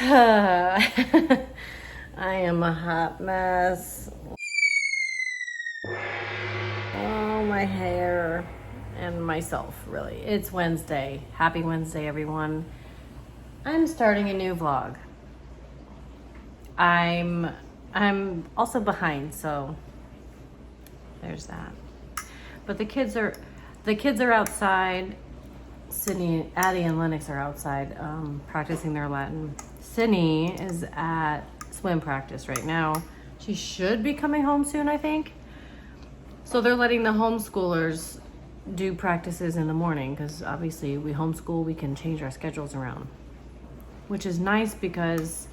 I am a hot mess. Oh, my hair and myself, really. It's Wednesday. Happy Wednesday, everyone. I'm starting a new vlog. I'm also behind, so there's that. But the kids are outside. Sydney, Addie, and Lennox are outside practicing their Latin. Sydney is at swim practice right now. She should be coming home soon, I think. So they're letting the homeschoolers do practices in the morning because obviously we homeschool, we can change our schedules around, which is nice because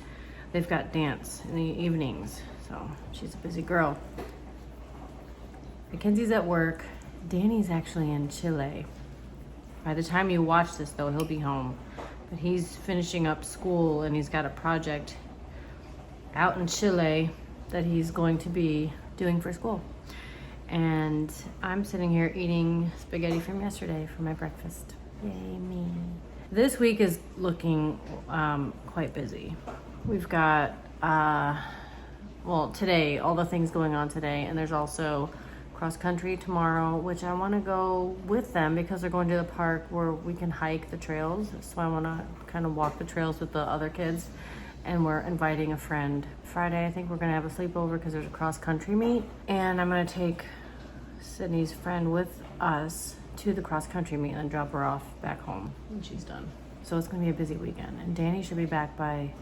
they've got dance in the evenings. So she's a busy girl. Mackenzie's at work. Danny's actually in Chile. By the time you watch this, though, he'll be home. But he's finishing up school and he's got a project out in Chile that he's going to be doing for school. And I'm sitting here eating spaghetti from yesterday for my breakfast. Yay, me. This week is looking quite busy. We've got, today, all the things going on today, and there's also cross country tomorrow, which I want to go with them because they're going to the park where we can hike the trails. So I want to kind of walk the trails with the other kids, and we're inviting a friend. Friday, I think we're going to have a sleepover because there's a cross country meet, and I'm going to take Sydney's friend with us to the cross country meet and drop her off back home when she's done. So it's going to be a busy weekend, and Danny should be back by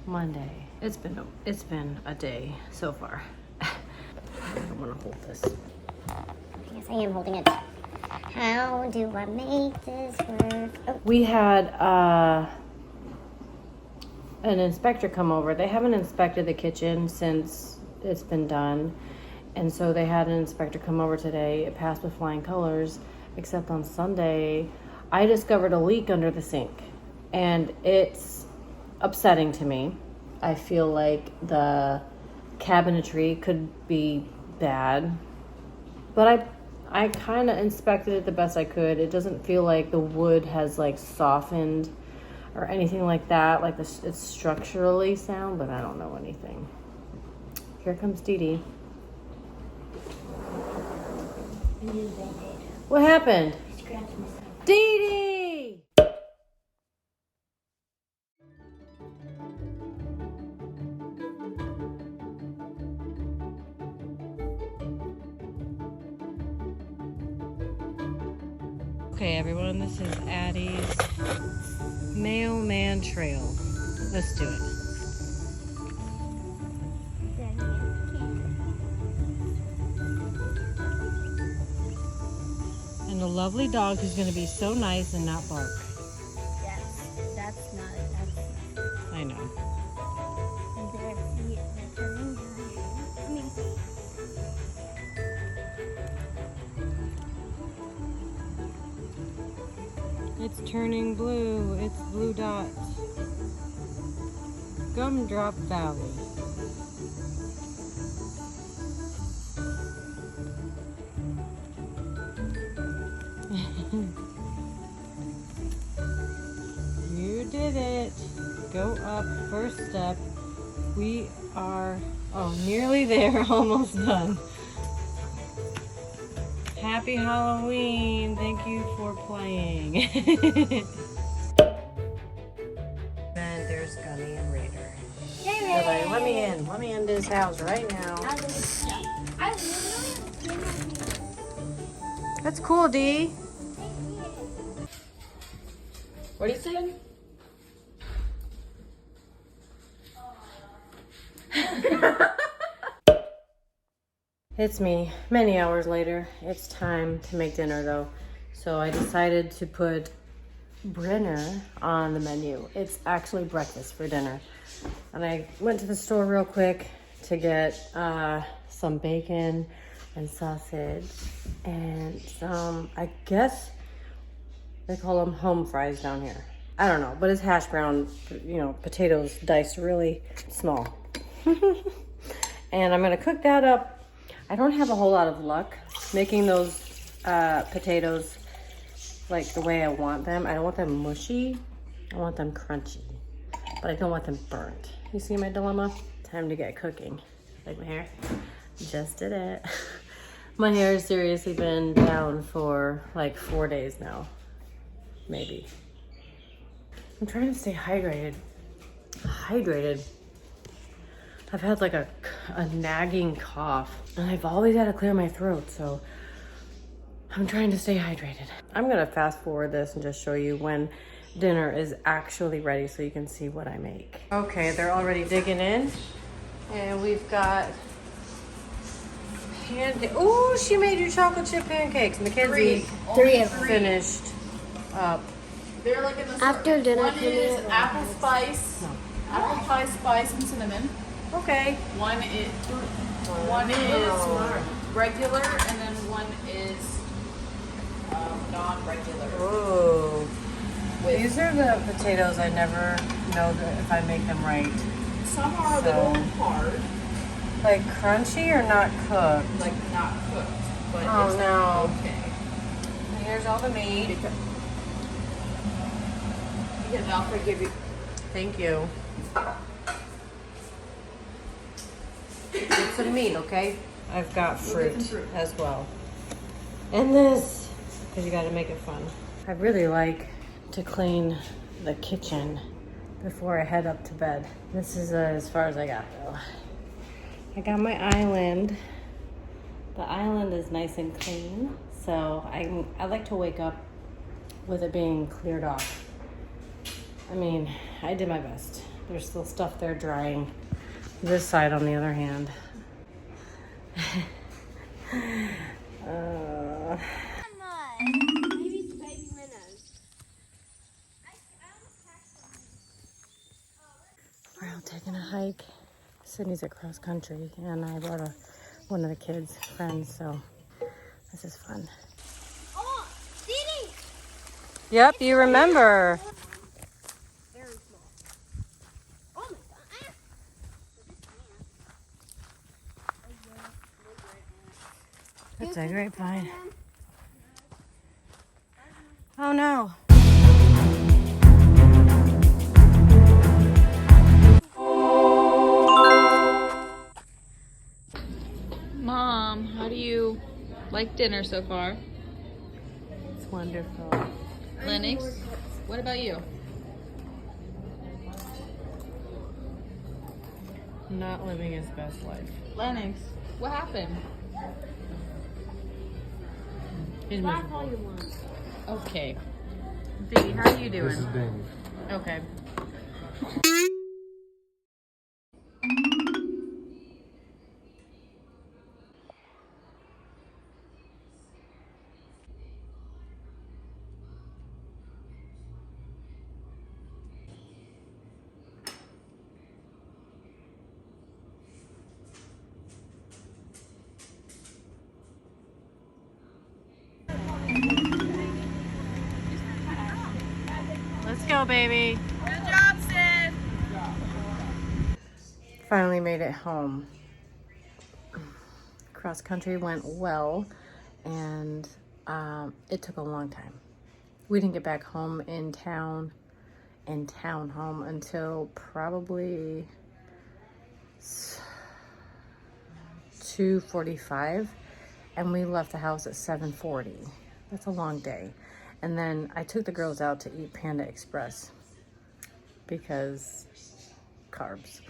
Monday. It's been a day so far. I don't want to hold this. Yes, I am holding it. How do I make this work? Oh. We had an inspector come over. They haven't inspected the kitchen since it's been done. And so they had an inspector come over today. It passed with flying colors, except on Sunday, I discovered a leak under the sink. And it's upsetting to me. I feel like the cabinetry could be bad, but I kind of inspected it the best I could. It doesn't feel like the wood has like softened or anything like that. Like it's structurally sound, but I don't know anything. Here comes Dee Dee. What happened? Dee Dee! Okay, everyone, this is Addie's Mailman Trail. Let's do it. And the lovely dog who's going to be so nice and not bark. That's not. I know. It's turning blue. It's blue dots. Gumdrop Valley. You did it. Go up. First step. We are nearly there. Almost done. Happy Halloween. Thank you for playing. And there's Gunny and Raider. Everybody, let me in. Let me into his house right now. That's cool, Dee. What are you saying? It's me, many hours later. It's time to make dinner though. So I decided to put Brenner on the menu. It's actually breakfast for dinner. And I went to the store real quick to get some bacon and sausage and some, I guess they call them home fries down here. I don't know, but it's hash brown, potatoes diced really small. And I'm gonna cook that up. I don't have a whole lot of luck making those potatoes like the way I want them. I don't want them mushy. I want them crunchy. but I don't want them burnt. You see my dilemma? Time to get cooking. Like my hair? Just did it. My hair has seriously been down for like 4 days now. Maybe. I'm trying to stay hydrated. I've had like a nagging cough and I've always had to clear my throat, so I'm trying to stay hydrated. I'm gonna fast forward this and just show you when dinner is actually ready so you can see what I make. Okay, they're already digging in and we've got pancakes. Oh, she made you chocolate chip pancakes. Mackenzie Three. finished up. They're like in the After dinner, One is apple spice, apple pie spice and cinnamon. Okay. One is regular, and then one is non-regular. Ooh. These are the potatoes I never know that if I make them right. Some are a little hard, Like crunchy or not cooked? like not cooked, but Oh, it's no. okay. Here's all the meat. Because I'll forgive you. Thank you. Get some meat, okay? I've got fruit as well. And this, because you got to make it fun. I really like to clean the kitchen before I head up to bed. This is as far as I got though. I got my island. The island is nice and clean, so I like to wake up with it being cleared off. I mean, I did my best. There's still stuff there drying. This side, on the other hand. We're out taking a hike. Sydney's at cross country, and I brought one of the kids' friends, so this is fun. Oh, Didi! Yep, you remember. Very small. Oh my god. That's a grapevine. Oh no. Mom, how do you like dinner so far? It's wonderful. Lennox, what about you? Not living his best life. Lennox, what happened? He's miserable. Okay. Dee, how are you doing? This is Dave. Okay. Let's go, baby. Good job, Sid. Finally made it home. Cross country went well, and it took a long time. We didn't get back home in town home until probably 2:45, and we left the house at 7:40. That's a long day. And then I took the girls out to eat Panda Express because carbs.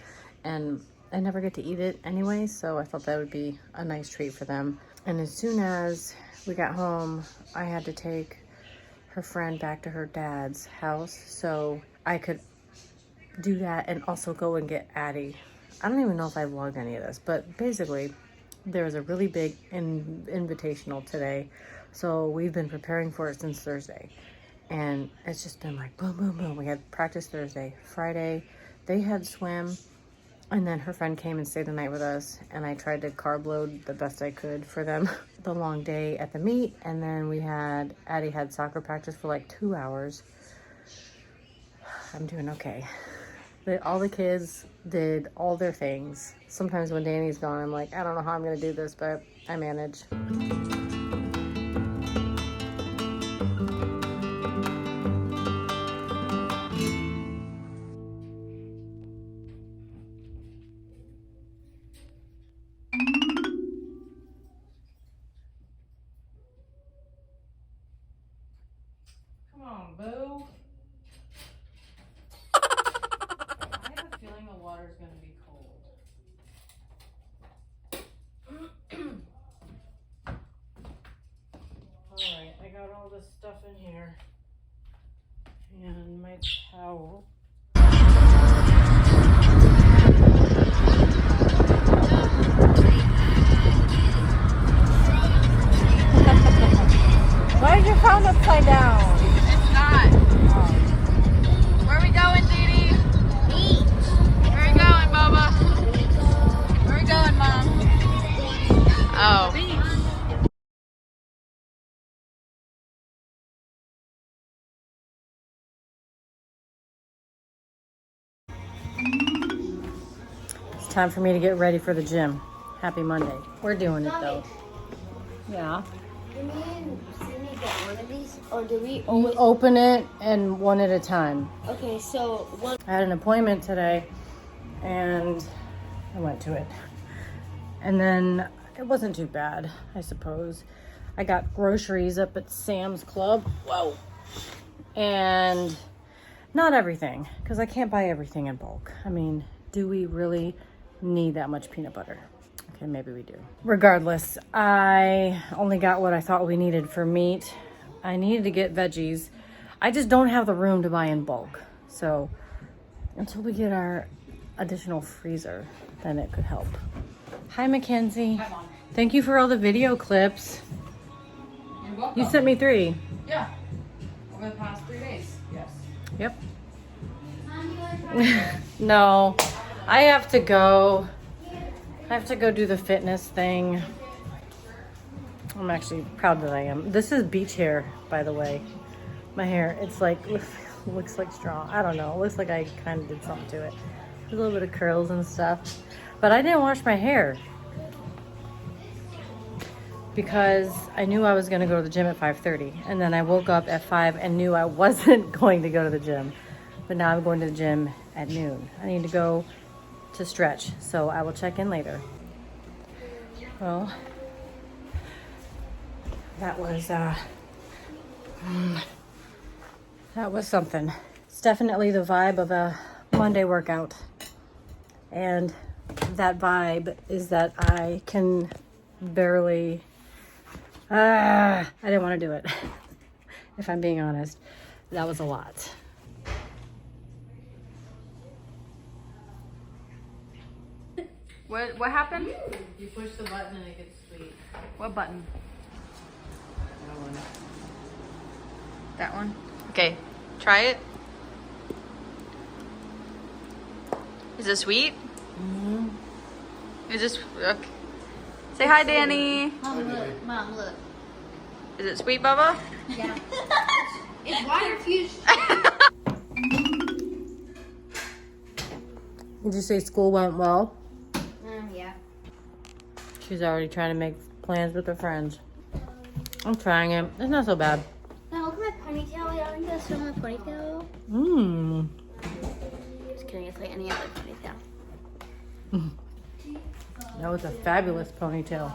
And I never get to eat it anyway, so I thought that would be a nice treat for them. And as soon as we got home, I had to take her friend back to her dad's house so I could do that and also go and get Addie. I don't even know if I vlogged any of this, but basically there was a really big invitational today. So we've been preparing for it since Thursday. And it's just been like boom, boom, boom. We had practice Thursday. Friday, they had swim. And then her friend came and stayed the night with us. And I tried to carb load the best I could for them. The long day at the meet. And then Addie had soccer practice for like 2 hours. I'm doing okay. All the kids did all their things. Sometimes when Danny's gone, I'm like, I don't know how I'm going to do this, but I manage. in here. And my towel. Why is your phone upside down? It's not. Where are we going, Dee Dee? Beach. Where are we going, Bubba? Where are we going, Mom? Oh. It's time for me to get ready for the gym. Happy Monday. We're doing it though. Yeah. Do me and Sydney get one of these, or do we You always? open it and one at a time. Okay, so one. I had an appointment today and I went to it. And then it wasn't too bad, I suppose. I got groceries up at Sam's Club. Whoa. And not everything, because I can't buy everything in bulk. I mean, do we really need that much peanut butter? Okay, maybe we do. Regardless, I only got what I thought we needed for meat. I needed to get veggies. I just don't have the room to buy in bulk. So until we get our additional freezer, then it could help. Hi, Mackenzie. Hi, Mom. Thank you for all the video clips. You're welcome. You sent me 3. Yeah. Over the past 3 days. Yes. Yep. No, I have to go. I have to go do the fitness thing. I'm actually proud that I am. This is beach hair, by the way. My hair, it's like, looks like straw. I don't know. It looks like I kind of did something to it. A little bit of curls and stuff. But I didn't wash my hair because I knew I was going to go to the gym at 5:30. And then I woke up at 5 and knew I wasn't going to go to the gym. But now I'm going to the gym at noon. I need to go to stretch, so I will check in later. Well, that was something. It's definitely the vibe of a Monday workout. And that vibe is that I can barely, I didn't want to do it. If I'm being honest, that was a lot. What happened? You push the button and it gets sweet. What button? That one. That one? Okay. Try it. Is it sweet? Mm-hmm. Is this okay? Say hi, Danny. Mom, look. Mom, look. Is it sweet, Bubba? Yeah. It's water fused. Did you say school went well? Yeah. She's already trying to make plans with her friends. I'm trying it. It's not so bad. Now look at my ponytail. Y'all think that's from my ponytail? Mmm. Just kidding. It's like any other ponytail. That was a fabulous ponytail.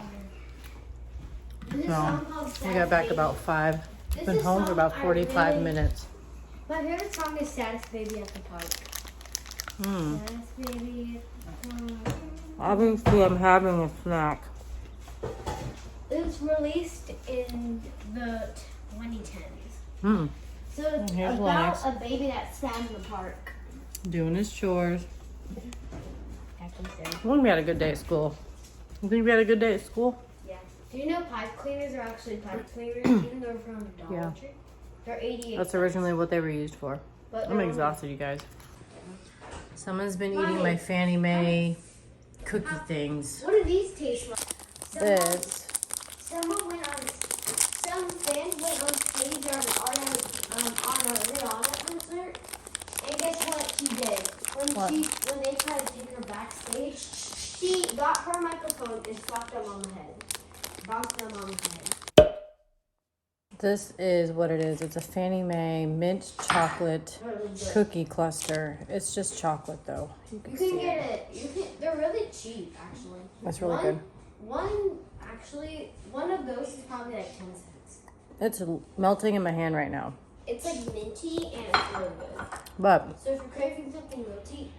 So, we got back about 5. Been home for about 45 minutes. My favorite song is Saddest Baby at the Park. Mmm. Saddest Baby at the Park. Obviously, I'm having a snack. It was released in the 2010s. Mmm. So it's Here's about Lennox. a baby that's sad in the park. Doing his chores. Acting silly. I think we had a good day at school. You think we had a good day at school? Yeah. Do you know pipe cleaners are actually pipe cleaners, even though they're from the Dollar Yeah. Tree? They're 88. That's originally what they were used for. But I'm they're only- exhausted, you guys. Someone's been eating my Fannie Mae cookie things. What do these taste like? This. Someone went on. Some band went on stage on a Rihanna concert, and guess what she did? When they tried to take her backstage, she got her microphone and slapped them on the head, bounced them on the head. This is what it is. It's a Fannie Mae mint chocolate cookie cluster. It's just chocolate though. You can You see can it. get it. They're really cheap, actually. That's really good. One of those is probably like 10 cents. It's melting in my hand right now. It's like minty and it's really good. But So if you're craving something melty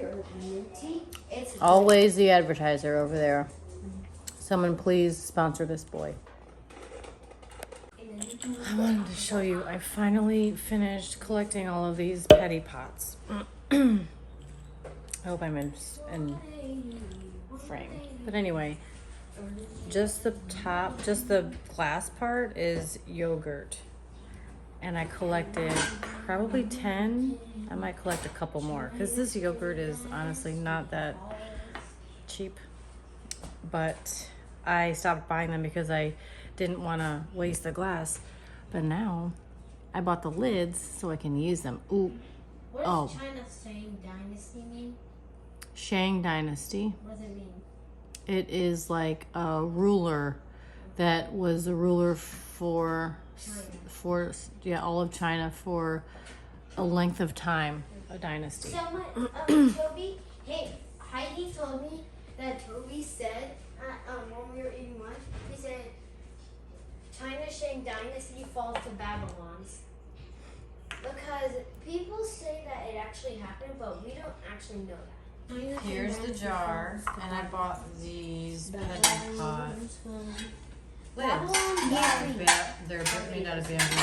or minty, it's good. always the advertiser over there. Someone please sponsor this boy. I wanted to show you, I finally finished collecting all of these petty pots. I hope I'm in frame. But anyway, just the top, just the glass part is yogurt. And I collected probably 10. I might collect a couple more because this yogurt is honestly not that cheap. But I stopped buying them because I didn't want to waste the glass. But now I bought the lids so I can use them. Ooh. What does China Shang Dynasty mean? Shang Dynasty. What does it mean? It is like a ruler that was a ruler for all of China for a length of time, a dynasty. Someone, Toby, hey, Heidi told me that Toby said when we were eating lunch, he said China Shang Dynasty falls to Babylon's. Because people say that it actually happened, but we don't actually know that. Here's the jar, and I bought these petty pot lids. They're made out of bamboo.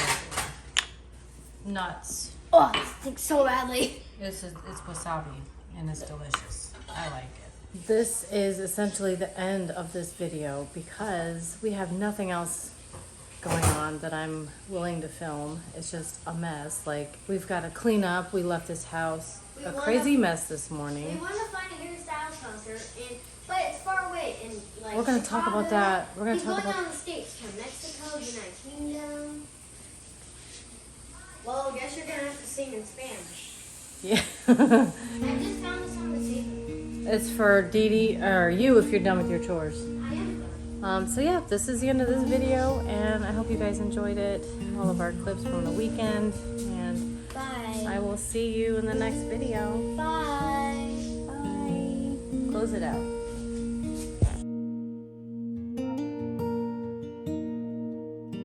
Nuts. Oh, it stinks so badly. It's wasabi, and it's delicious. I like it. This is essentially the end of this video because we have nothing else going on that I'm willing to film. It's just a mess. Like, we've got to clean up. We left this house a crazy mess this morning. We want to find a Harry Styles concert, but it's far away. And like We're going to talk about that. We're going to talk going about on the States, from Mexico, United Kingdom. Well, I guess you're going to have to sing in Spanish. Yeah. I just found this on the table. It's for Dee or you if you're done with your chores. I am. So yeah, this is the end of this video, and I hope you guys enjoyed it. All of our clips from the weekend, and Bye. I will see you in the next video. Bye. Bye. Close it out.